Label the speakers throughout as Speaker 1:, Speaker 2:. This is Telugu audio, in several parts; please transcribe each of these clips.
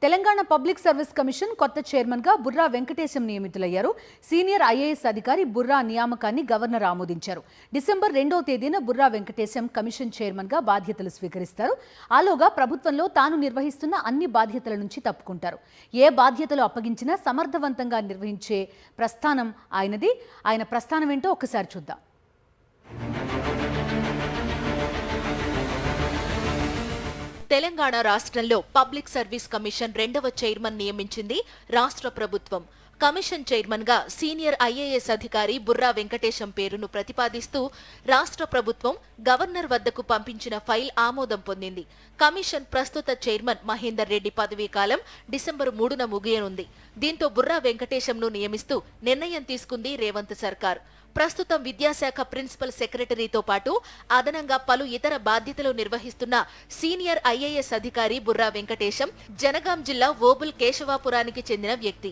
Speaker 1: తెలంగాణ పబ్లిక్ సర్వీస్ కమిషన్ కొత్త చైర్మన్ గా బుర్రా వెంకటేశం నియమితులయ్యారు. సీనియర్ ఐఏఎస్ అధికారి బుర్రా నియామకాన్ని గవర్నర్ ఆమోదించారు. డిసెంబర్ 2వ తేదీన బుర్రా వెంకటేశం కమిషన్ చైర్మన్ గా బాధ్యతలు స్వీకరిస్తారు. ఆలోగా ప్రభుత్వంలో తాను నిర్వహిస్తున్న అన్ని బాధ్యతల నుంచి తప్పుకుంటారు. ఏ బాధ్యతలు అప్పగించినా సమర్థవంతంగా నిర్వహించే ప్రస్థానం ఆయనది. ఆయన ప్రస్థానం ఏంటో ఒకసారి చూద్దాం.
Speaker 2: తెలంగాణ రాష్ట్రంలో పబ్లిక్ సర్వీస్ కమిషన్ 2వ చైర్మన్ నియమించింది రాష్ట్ర ప్రభుత్వం. కమిషన్ చైర్మన్ గా సీనియర్ ఐఏఎస్ అధికారి బుర్రా వెంకటేశం పేరును ప్రతిపాదిస్తూ రాష్ట్ర ప్రభుత్వం గవర్నర్ వద్దకు పంపించిన ఫైల్ ఆమోదం పొందింది. కమిషన్ ప్రస్తుత చైర్మన్ మహేందర్ రెడ్డి పదవీ కాలం డిసెంబర్ 3న ముగియనుంది. దీంతో బుర్రా వెంకటేశంను నియమిస్తూ నిర్ణయం తీసుకుంది రేవంత్ సర్కార్. ప్రస్తుతం విద్యాశాఖ ప్రిన్సిపల్ సెక్రటరీతో పాటు అదనంగా పలు ఇతర బాధ్యతలు నిర్వహిస్తున్న సీనియర్ ఐఏఎస్ అధికారి బుర్రా వెంకటేశం జనగాం జిల్లా ఓబుల్ కేశవాపురానికి చెందిన వ్యక్తి.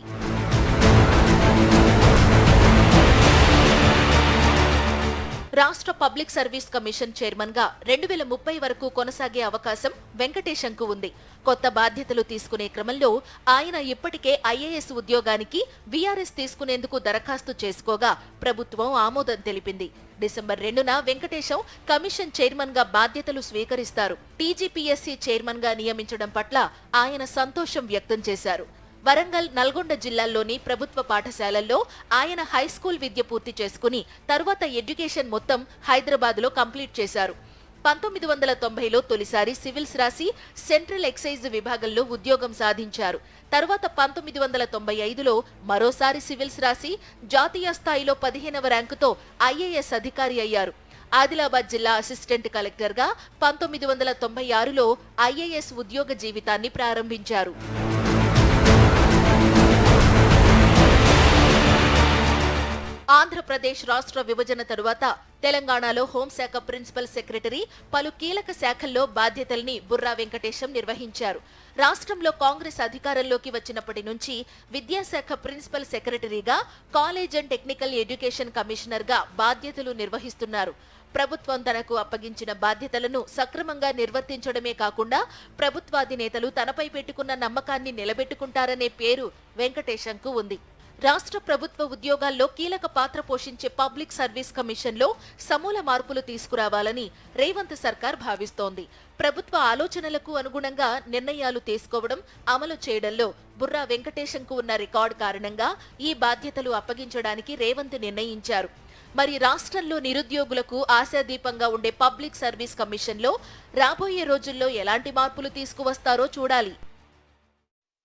Speaker 2: రాష్ట్ర పబ్లిక్ సర్వీస్ కమిషన్ చైర్మన్ గా 2030 వరకు కొనసాగే అవకాశం వెంకటేశంకు ఉంది. కొత్త బాధ్యతలు తీసుకునే క్రమంలో ఆయన ఇప్పటికే ఐఏఎస్ ఉద్యోగానికి వీఆర్ఎస్ తీసుకునేందుకు దరఖాస్తు చేసుకోగా ప్రభుత్వం ఆమోదం తెలిపింది. డిసెంబర్ 2న వెంకటేశం కమిషన్ చైర్మన్ గా బాధ్యతలు స్వీకరిస్తారు. టీజీపీఎస్సీ చైర్మన్ గా నియమించడం పట్ల ఆయన సంతోషం వ్యక్తం చేశారు. వరంగల్, నల్గొండ జిల్లాల్లోని ప్రభుత్వ పాఠశాలల్లో ఆయన హైస్కూల్ విద్య పూర్తి చేసుకుని తరువాత ఎడ్యుకేషన్ మొత్తం హైదరాబాద్లో కంప్లీట్ చేశారు. 1990లో తొలిసారి సివిల్స్ రాసి సెంట్రల్ ఎక్సైజ్ విభాగంలో ఉద్యోగం సాధించారు. తరువాత 1995లో మరోసారి సివిల్స్ రాసి జాతీయ స్థాయిలో 15వ ర్యాంకుతో ఐఏఎస్ అధికారి అయ్యారు. ఆదిలాబాద్ జిల్లా అసిస్టెంట్ కలెక్టర్గా 1996లో ఐఏఎస్ ఉద్యోగ జీవితాన్ని ప్రారంభించారు. ఆంధ్రప్రదేశ్ రాష్ట్ర విభజన తరువాత తెలంగాణలో హోంశాఖ ప్రిన్సిపల్ సెక్రటరీ, పలు కీలక శాఖల్లో బాధ్యతల్ని బుర్రా వెంకటేశం నిర్వహించారు. రాష్ట్రంలో కాంగ్రెస్ అధికారంలోకి వచ్చినప్పటి నుంచి విద్యాశాఖ ప్రిన్సిపల్ సెక్రటరీగా, college and technical education commissioner గా బాధ్యతలు నిర్వహిస్తున్నారు. ప్రభుత్వం తనకు అప్పగించిన బాధ్యతలను సక్రమంగా నిర్వర్తించడమే కాకుండా ప్రభుత్వాధినేతలు తనపై పెట్టుకున్న నమ్మకాన్ని నిలబెట్టుకుంటారనే పేరు వెంకటేశంకు ఉంది. రాష్ట్ర ప్రభుత్వ ఉద్యోగాల్లో కీలక పాత్ర పోషించే పబ్లిక్ సర్వీస్ కమిషన్లో సమూల మార్పులు తీసుకురావాలని రేవంత్ సర్కార్ భావిస్తోంది. ప్రభుత్వ ఆలోచనలకు అనుగుణంగా నిర్ణయాలు తీసుకోవడం, అమలు చేయడంలో బుర్రా వెంకటేశంకు ఉన్న రికార్డు కారణంగా ఈ బాధ్యతలు అప్పగించడానికి రేవంత్ నిర్ణయించారు. మరి రాష్ట్రంలో నిరుద్యోగులకు ఆశాదీపంగా ఉండే పబ్లిక్ సర్వీస్ కమిషన్లో రాబోయే రోజుల్లో ఎలాంటి మార్పులు తీసుకువస్తారో చూడాలి.